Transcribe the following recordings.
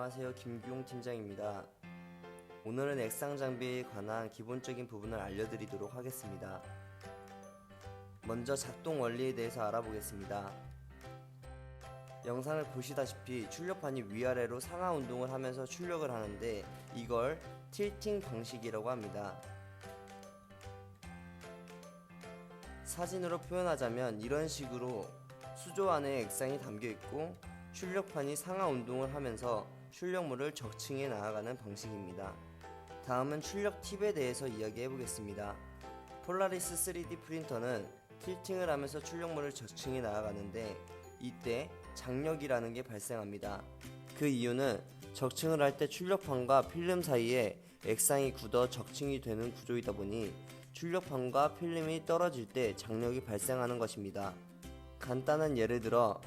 안녕하세요. 김규용 팀장입니다. 오늘은 액상 장비에 관한 기본적인 부분을 알려드리도록 하겠습니다. 먼저 작동 원리에 대해서 알아보겠습니다. 영상을 보시다시피 출력판이 위아래로 상하 운동을 하면서 출력을 하는데 이걸 틸팅 방식이라고 합니다. 사진으로 표현하자면 이런 식으로 수조 안에 액상이 담겨 있고 출력판이 상하 운동을 하면서 출력물을 적층해 나아가는 방식입니다. 다음은 출력 팁에 대해서 이야기해 보겠습니다. 폴라리스 3D 프린터는 틸팅을 하면서 출력물을 적층해 나아가는데 이때 장력이라는 게 발생합니다. 그 이유는 적층을 할 때 출력판과 필름 사이에 액상이 굳어 적층이 되는 구조이다 보니 출력판과 필름이 떨어질 때 장력이 발생하는 것입니다. 간단한 예를 들어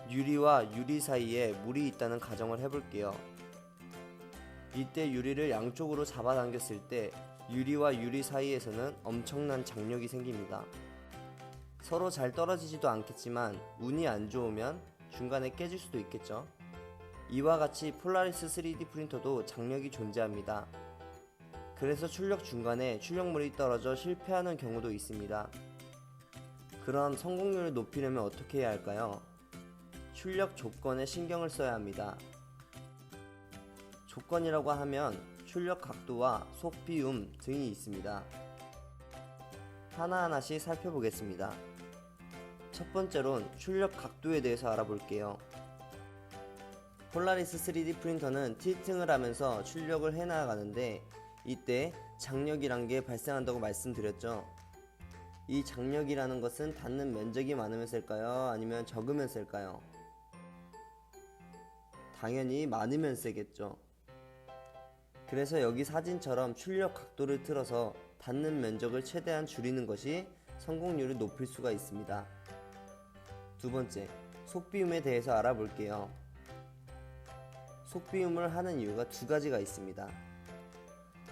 유리와 유리 사이에 물이 있다는 가정을 해볼게요. 이때 유리를 양쪽으로 잡아당겼을 때 유리와 유리 사이에서는 엄청난 장력이 생깁니다. 서로 잘 떨어지지도 않겠지만 운이 안 좋으면 중간에 깨질 수도 있겠죠. 이와 같이 폴라리스 3D 프린터도 장력이 존재합니다. 그래서 출력 중간에 출력물이 떨어져 실패하는 경우도 있습니다. 그럼 성공률을 높이려면 어떻게 해야 할까요? 출력 조건에 신경을 써야 합니다. 조건이라고 하면 출력 각도와 속비움 등이 있습니다. 하나하나씩 살펴보겠습니다. 첫 번째론 출력 각도에 대해서 알아볼게요. 폴라리스 3D 프린터는 틸팅을 하면서 출력을 해나가는데 이때 장력이란 게 발생한다고 말씀드렸죠. 이 장력이라는 것은 닿는 면적이 많으면 셀까요? 아니면 적으면 셀까요? 당연히 많으면 세겠죠. 그래서 여기 사진처럼 출력 각도를 틀어서 닿는 면적을 최대한 줄이는 것이 성공률을 높일 수가 있습니다. 두 번째, 속비움에 대해서 알아볼게요. 속비움을 하는 이유가 두 가지가 있습니다.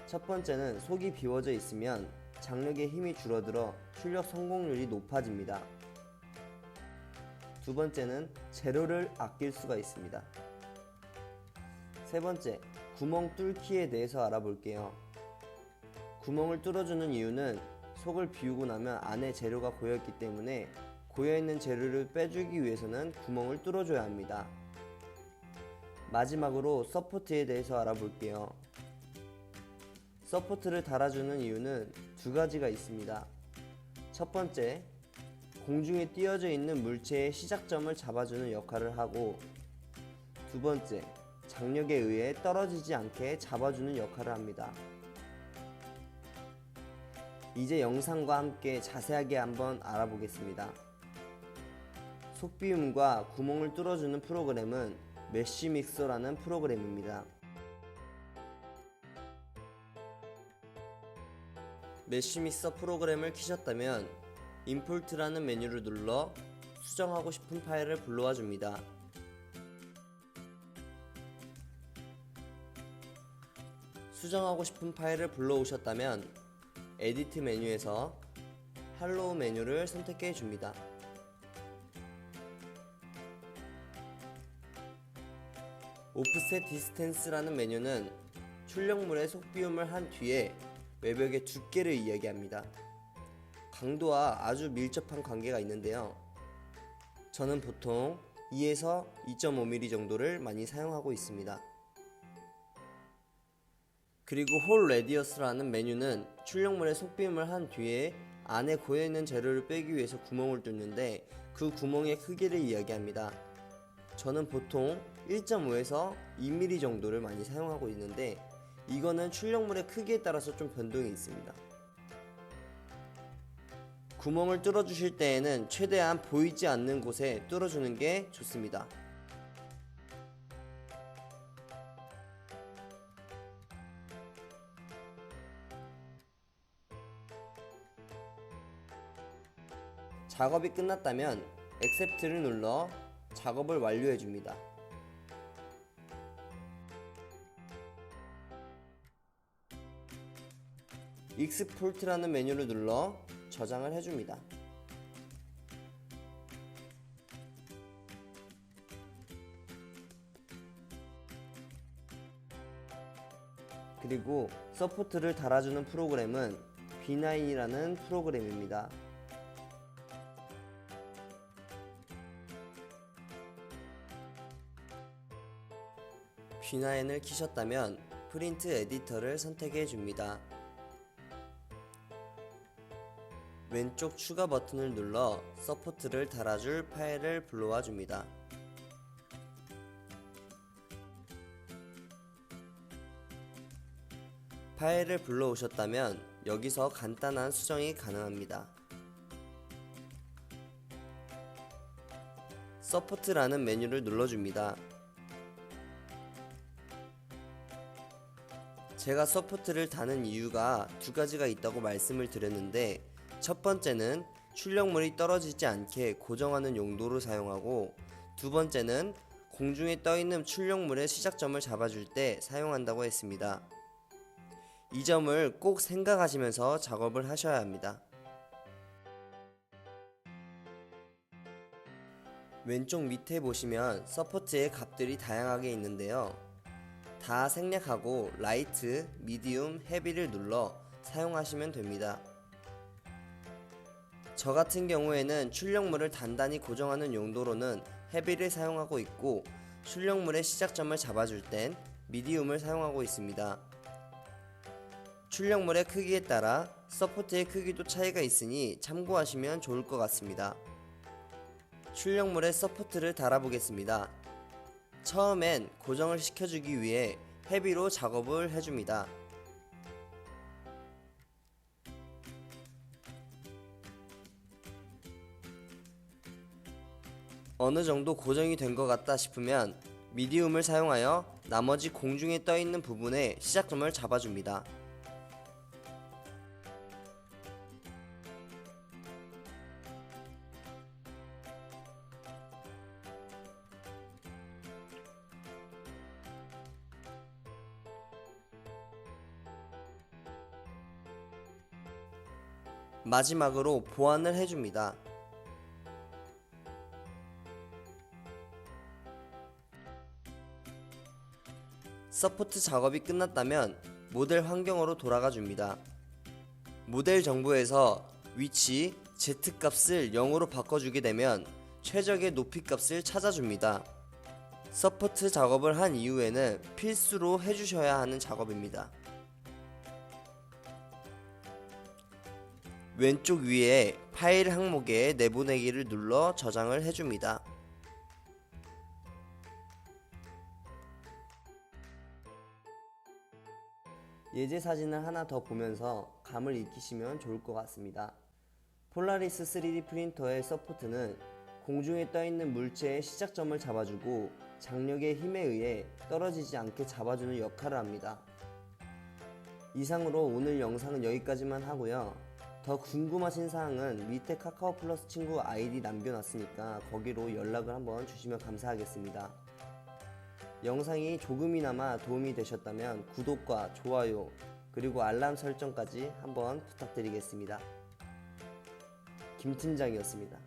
첫 번째는 속이 비워져 있으면 장력의 힘이 줄어들어 출력 성공률이 높아집니다. 두 번째는 재료를 아낄 수가 있습니다. 세 번째, 구멍 뚫기에 대해서 알아볼게요. 구멍을 뚫어주는 이유는 속을 비우고 나면 안에 재료가 고여있기 때문에 고여있는 재료를 빼주기 위해서는 구멍을 뚫어줘야 합니다. 마지막으로 서포트에 대해서 알아볼게요. 서포트를 달아주는 이유는 두 가지가 있습니다. 첫 번째, 공중에 띄어져 있는 물체의 시작점을 잡아주는 역할을 하고 두 번째, 장력에 의해 떨어지지 않게 잡아주는 역할을 합니다. 이제 영상과 함께 자세하게 한번 알아보겠습니다. 속비움과 구멍을 뚫어주는 프로그램은 메쉬 믹서라는 프로그램입니다. 메쉬 믹서 프로그램을 키셨다면 임포트라는 메뉴를 눌러 수정하고 싶은 파일을 불러와 줍니다. 수정하고 싶은 파일을 불러오셨다면 에디트 메뉴에서 할로우 메뉴를 선택해 줍니다. 오프셋 디스텐스라는 메뉴는 출력물의 속비움을 한 뒤에 외벽의 두께를 이야기합니다. 강도와 아주 밀접한 관계가 있는데요. 저는 보통 2에서 2.5mm 정도를 많이 사용하고 있습니다. 그리고 홀 레디어스라는 메뉴는 출력물의 속비움을 한 뒤에 안에 고여있는 재료를 빼기 위해서 구멍을 뚫는데 그 구멍의 크기를 이야기합니다. 저는 보통 1.5에서 2mm 정도를 많이 사용하고 있는데 이거는 출력물의 크기에 따라서 좀 변동이 있습니다. 구멍을 뚫어주실 때에는 최대한 보이지 않는 곳에 뚫어주는 게 좋습니다. 작업이 끝났다면 액셉트를 눌러 작업을 완료해 줍니다. 익스포트라는 메뉴를 눌러 저장을 해줍니다. 그리고 서포트를 달아주는 프로그램은 B9이라는 프로그램입니다. B9을 키셨다면 프린트 에디터를 선택해 줍니다. 왼쪽 추가 버튼을 눌러 서포트를 달아줄 파일을 불러와 줍니다. 파일을 불러오셨다면 여기서 간단한 수정이 가능합니다. 서포트라는 메뉴를 눌러줍니다. 제가 서포트를 다는 이유가 두 가지가 있다고 말씀을 드렸는데, 첫 번째는 출력물이 떨어지지 않게 고정하는 용도로 사용하고, 두 번째는 공중에 떠있는 출력물의 시작점을 잡아줄 때 사용한다고 했습니다. 이 점을 꼭 생각하시면서 작업을 하셔야 합니다. 왼쪽 밑에 보시면 서포트의 값들이 다양하게 있는데요. 다 생략하고 라이트, 미디움, 헤비를 눌러 사용하시면 됩니다. 저 같은 경우에는 출력물을 단단히 고정하는 용도로는 헤비를 사용하고 있고, 출력물의 시작점을 잡아줄 땐 미디움을 사용하고 있습니다. 출력물의 크기에 따라 서포트의 크기도 차이가 있으니 참고하시면 좋을 것 같습니다. 출력물에 서포트를 달아보겠습니다. 처음엔 고정을 시켜주기 위해 헤비로 작업을 해줍니다. 어느 정도 고정이 된 것 같다 싶으면 미디움을 사용하여 나머지 공중에 떠있는 부분에 시작점을 잡아줍니다. 마지막으로 보완을 해줍니다. 서포트 작업이 끝났다면 모델 환경으로 돌아가 줍니다. 모델 정보에서 위치, Z값을 0으로 바꿔주게 되면 최적의 높이 값을 찾아줍니다. 서포트 작업을 한 이후에는 필수로 해주셔야 하는 작업입니다. 왼쪽 위에 파일 항목에 내보내기를 눌러 저장을 해줍니다. 예제 사진을 하나 더 보면서 감을 익히시면 좋을 것 같습니다. 폴라리스 3D 프린터의 서포트는 공중에 떠있는 물체의 시작점을 잡아주고 장력의 힘에 의해 떨어지지 않게 잡아주는 역할을 합니다. 이상으로 오늘 영상은 여기까지만 하고요. 더 궁금하신 사항은 밑에 카카오 플러스 친구 아이디 남겨놨으니까 거기로 연락을 한번 주시면 감사하겠습니다. 영상이 조금이나마 도움이 되셨다면 구독과 좋아요 그리고 알람 설정까지 한번 부탁드리겠습니다. 김 팀장이었습니다.